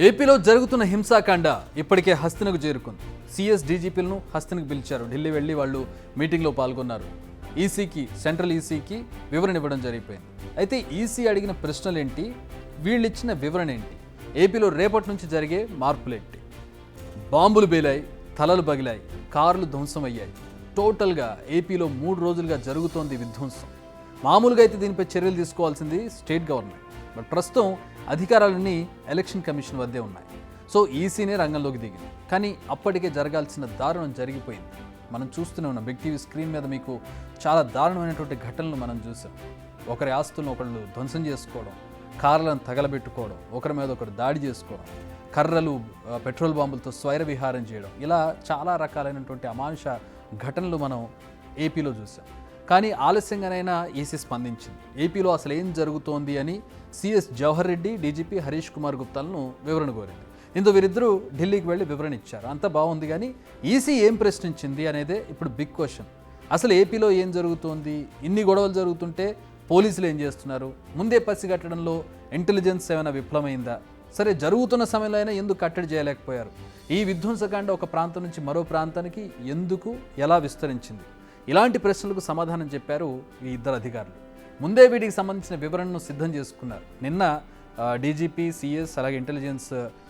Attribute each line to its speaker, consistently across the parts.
Speaker 1: ఏపీలో జరుగుతున్న హింసాకాండ ఇప్పటికే హస్తినకు చేరుకుంది. సిఎస్ డీజీపీలను హస్తినకు పిలిచారు. ఢిల్లీ వెళ్లి వాళ్ళు మీటింగ్లో పాల్గొన్నారు. సెంట్రల్ ఈసీకి వివరణ ఇవ్వడం జరిగిపోయింది. అయితే ఈసీ అడిగిన ప్రశ్నలేంటి, వీళ్ళు ఇచ్చిన వివరణ ఏంటి, ఏపీలో రేపటి నుంచి జరిగే మార్పులేంటి? బాంబులు పేలాయి, తలలు పగిలాయి, కార్లు ధ్వంసమయ్యాయి. టోటల్గా ఏపీలో 3 రోజులుగా జరుగుతోంది విధ్వంసం. మామూలుగా అయితే దీనిపై చర్యలు తీసుకోవాల్సింది స్టేట్ గవర్నమెంట్. బట్ ప్రస్తుతం అధికారాలన్నీ ఎలక్షన్ కమిషన్ వద్దే ఉన్నాయి. సో ఈసీనే రంగంలోకి దిగింది. కానీ అప్పటికే జరగాల్సిన దారుణం జరిగిపోయింది. మనం చూస్తూనే ఉన్నాం. బిగ్ టీవీ స్క్రీన్ మీద మీకు చాలా దారుణమైనటువంటి ఘటనలు మనం చూసాం. ఒకరి ఆస్తులను ఒకళ్ళు ధ్వంసం చేసుకోవడం, కార్లను తగలబెట్టుకోవడం, ఒకరి మీద ఒకరు దాడి చేసుకోవడం, కర్రలు పెట్రోల్ బాంబులతో స్వైర విహారం చేయడం, ఇలా చాలా రకాలైనటువంటి అమానుష ఘటనలు మనం ఏపీలో చూసాం. కానీ ఆలస్యంగానైనా ఈసీ స్పందించింది. ఏపీలో అసలు ఏం జరుగుతోంది అని సిఎస్ జవహర్ రెడ్డి, డీజీపీ హరీష్ కుమార్ గుప్తాలను వివరణ కోరింది. దీంతో వీరిద్దరూ ఢిల్లీకి వెళ్ళి వివరణ ఇచ్చారు. అంతా బాగుంది, కానీ ఈసీ ఏం ప్రశ్నించింది అనేదే ఇప్పుడు బిగ్ క్వశ్చన్. అసలు ఏపీలో ఏం జరుగుతోంది? ఇన్ని గొడవలు జరుగుతుంటే పోలీసులు ఏం చేస్తున్నారు? ముందే పసిగట్టడంలో ఇంటెలిజెన్స్ ఏమైనా విఫలమైందా? సరే, జరుగుతున్న సమయంలో అయినా ఎందుకు కట్టడి చేయలేకపోయారు? ఈ విధ్వంసకాండ ఒక ప్రాంతం నుంచి మరో ప్రాంతానికి ఎందుకు, ఎలా విస్తరించింది? ఇలాంటి ప్రశ్నలకు సమాధానం చెప్పారు ఈ ఇద్దరు అధికారులు. ముందే వీటికి సంబంధించిన వివరణను సిద్ధం చేసుకున్నారు. నిన్న డీజీపీ, సిఎస్ అలాగే ఇంటెలిజెన్స్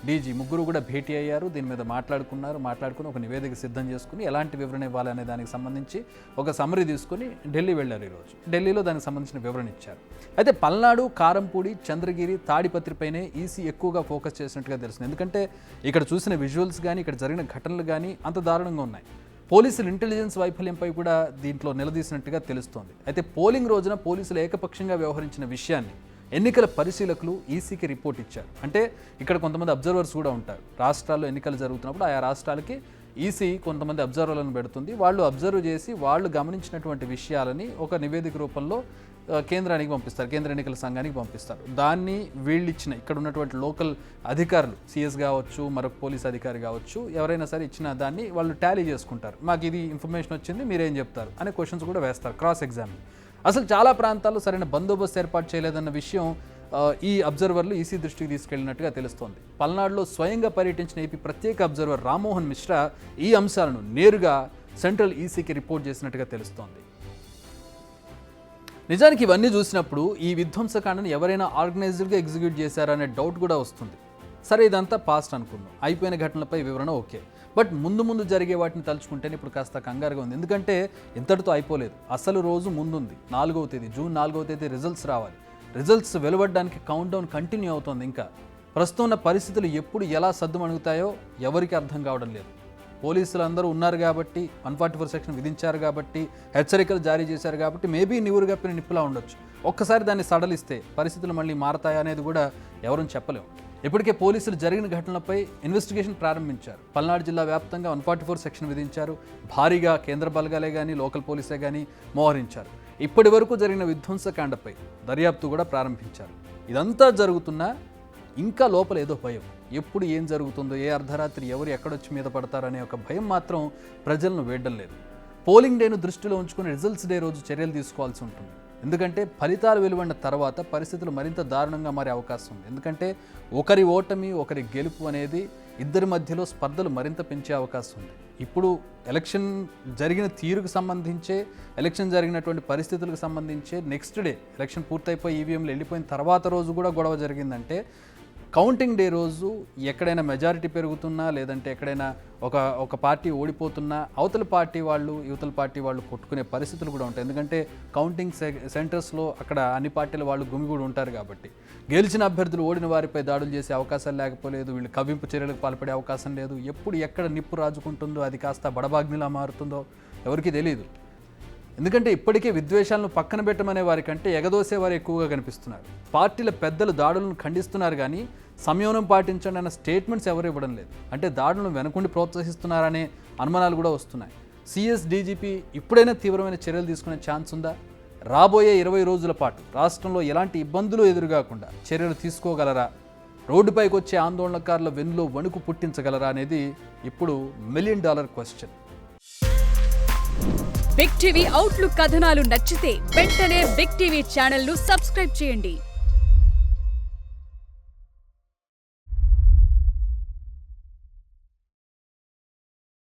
Speaker 1: డీజీ ముగ్గురు కూడా భేటీ అయ్యారు. దీని మీద మాట్లాడుకుని ఒక నివేదిక సిద్ధం చేసుకుని ఎలాంటి వివరణ ఇవ్వాలనే దానికి సంబంధించి ఒక సమ్మరీ తీసుకుని ఢిల్లీ వెళ్ళారు. ఈరోజు ఢిల్లీలో దానికి సంబంధించిన వివరణ ఇచ్చారు. అయితే పల్నాడు, కారంపూడి, చంద్రగిరి, తాడిపత్రిపైనే ఈసీ ఎక్కువగా ఫోకస్ చేసినట్టుగా తెలుస్తుంది. ఎందుకంటే ఇక్కడ చూసిన విజువల్స్ కానీ, ఇక్కడ జరిగిన ఘటనలు కానీ అంత దారుణంగా ఉన్నాయి. పోలీసులు ఇంటెలిజెన్స్ వైఫల్యంపై కూడా దీంట్లో నిలదీసినట్టుగా తెలుస్తోంది. అయితే పోలింగ్ రోజున పోలీసులు ఏకపక్షంగా వ్యవహరించిన విషయాన్ని ఎన్నికల పరిశీలకులు ఈసీకి రిపోర్ట్ ఇచ్చారు. అంటే ఇక్కడ కొంతమంది అబ్జర్వర్స్ కూడా ఉంటారు. రాష్ట్రాల్లో ఎన్నికలు జరుగుతున్నప్పుడు ఆయా రాష్ట్రాలకి ఈసీ కొంతమంది అబ్జర్వర్లను పెడుతుంది. వాళ్ళు అబ్జర్వ్ చేసి వాళ్ళు గమనించినటువంటి విషయాలని ఒక నివేదిక రూపంలో కేంద్రానికి పంపిస్తారు, కేంద్ర ఎన్నికల సంఘానికి పంపిస్తారు. దాన్ని వీళ్ళు ఇచ్చిన ఇక్కడ ఉన్నటువంటి లోకల్ అధికారులు, సిఎస్ కావచ్చు, మరొక పోలీస్ అధికారి కావచ్చు, ఎవరైనా సరే ఇచ్చిన దాన్ని వాళ్ళు టాలీ చేసుకుంటారు. మాకు ఇది ఇన్ఫర్మేషన్ వచ్చింది, మీరేం చెప్తారు అనే క్వశ్చన్స్ కూడా వేస్తారు, క్రాస్ ఎగ్జామిన్. అసలు చాలా ప్రాంతాల్లో సరైన బందోబస్తు ఏర్పాటు చేయలేదన్న విషయం ఈ అబ్జర్వర్లు ఈసీ దృష్టికి తీసుకెళ్లినట్టుగా తెలుస్తోంది. పల్నాడులో స్వయంగా పర్యటించిన ఏపీ ప్రత్యేక అబ్జర్వర్ రామ్మోహన్ మిశ్రా ఈ అంశాలను నేరుగా సెంట్రల్ ఈసీకి రిపోర్ట్ చేసినట్టుగా తెలుస్తోంది. నిజానికి ఇవన్నీ చూసినప్పుడు ఈ విధ్వంసకాండను ఎవరైనా ఆర్గనైజ్డ్గా ఎగ్జిక్యూట్ చేశారనే డౌట్ కూడా వస్తుంది. సరే, ఇదంతా పాస్ట్ అనుకుందాం, అయిపోయిన ఘటనలపై వివరణ ఓకే. బట్ ముందు జరిగే వాటిని తలుచుకుంటేనే ఇప్పుడు కాస్త కంగారుగా ఉంది. ఎందుకంటే ఇంతటితో అయిపోలేదు. అసలు రోజు ముందుంది. 4వ తేదీ, జూన్ 4వ తేదీ రిజల్ట్స్ రావాలి. రిజల్ట్స్ వెలువడడానికి కౌంట్ డౌన్ కంటిన్యూ అవుతోంది. ఇంకా ప్రస్తుతం ఉన్న పరిస్థితులు ఎప్పుడు ఎలా సద్దుమణుగుతాయో ఎవరికి అర్థం కావడం లేదు. పోలీసులు అందరూ ఉన్నారు కాబట్టి, 144 సెక్షన్ విధించారు కాబట్టి, హెచ్చరికలు జారీ చేశారు కాబట్టి మేబీ నివురు గప్పిన నిప్పులా ఉండొచ్చు. ఒక్కసారి దాన్ని సడలిస్తే పరిస్థితులు మళ్ళీ మారతాయా అనేది కూడా ఎవరూ చెప్పలేము. ఇప్పటికే పోలీసులు జరిగిన ఘటనలపై ఇన్వెస్టిగేషన్ ప్రారంభించారు. పల్నాడు జిల్లా వ్యాప్తంగా 144 సెక్షన్ విధించారు. భారీగా కేంద్ర బలగాలే కానీ, లోకల్ పోలీసే కానీ మోహరించారు. ఇప్పటి వరకు జరిగిన విధ్వంసకాండపై దర్యాప్తు కూడా ప్రారంభించారు. ఇదంతా జరుగుతున్నా ఇంకా లోపల ఏదో భయం. ఎప్పుడు ఏం జరుగుతుందో, ఏ అర్ధరాత్రి ఎవరు ఎక్కడొచ్చి మీద పడతారనే ఒక భయం మాత్రం ప్రజలను వేయడం లేదు. పోలింగ్ డేను దృష్టిలో ఉంచుకుని రిజల్ట్స్ డే రోజు చర్యలు తీసుకోవాల్సి ఉంటుంది. ఎందుకంటే ఫలితాలు వెలువడిన తర్వాత పరిస్థితులు మరింత దారుణంగా మారే అవకాశం ఉంది. ఎందుకంటే ఒకరి ఓటమి, ఒకరి గెలుపు అనేది ఇద్దరి మధ్యలో స్పర్ధలు మరింత పెంచే అవకాశం ఉంది. ఇప్పుడు ఎలక్షన్ జరిగిన తీరుకు సంబంధించే, ఎలక్షన్ జరిగినటువంటి పరిస్థితులకు సంబంధించే నెక్స్ట్ డే ఎలక్షన్ పూర్తయిపోయి ఈవీఎంలు వెళ్ళిపోయిన తర్వాత రోజు కూడా గొడవ జరిగిందంటే, కౌంటింగ్ డే రోజు ఎక్కడైనా మెజారిటీ పెరుగుతున్నా, లేదంటే ఎక్కడైనా ఒక పార్టీ ఓడిపోతున్నా అవతల పార్టీ వాళ్ళు, యువతల పార్టీ వాళ్ళు కొట్టుకునే పరిస్థితులు కూడా ఉంటాయి. ఎందుకంటే కౌంటింగ్ సెంటర్స్లో అక్కడ అన్ని పార్టీల వాళ్ళు గుమిగూడి ఉంటారు కాబట్టి గెలిచిన అభ్యర్థులు ఓడిన వారిపై దాడులు చేసే అవకాశాలు లేకపోలేదు. వీళ్ళు కవ్వింపు చర్యలకు పాల్పడే అవకాశం లేదు. ఎప్పుడు ఎక్కడ నిప్పు రాజుకుంటుందో, అది కాస్త బడబాగ్నిలా మారుతుందో ఎవరికీ తెలియదు. ఎందుకంటే ఇప్పటికే విద్వేషాలను పక్కన పెట్టమనే వారికంటే ఎగదోసే వారు ఎక్కువగా కనిపిస్తున్నారు. పార్టీల పెద్దలు దాడులను ఖండిస్తున్నారు, కానీ సంయమనం పాటించండి అన్న స్టేట్మెంట్స్ ఎవరు ఇవ్వడం లేదు. అంటే దాడులను వెనకుండి ప్రోత్సహిస్తున్నారనే అనుమానాలు కూడా వస్తున్నాయి. సిఎస్ డీజీపీ ఇప్పుడైనా తీవ్రమైన చర్యలు తీసుకునే ఛాన్స్ ఉందా? రాబోయే 20 రోజుల పాటు రాష్ట్రంలో ఎలాంటి ఇబ్బందులు ఎదురుగాకుండా చర్యలు తీసుకోగలరా? రోడ్డుపైకి వచ్చే ఆందోళనకారుల వెన్నులో వణుకు పుట్టించగలరా అనేది ఇప్పుడు $1 million question.
Speaker 2: Big TV outlook కథనాలు నచ్చితే వెంటనే బిగ్ టీవీ ఛానల్ ను సబ్స్క్రైబ్ చేయండి.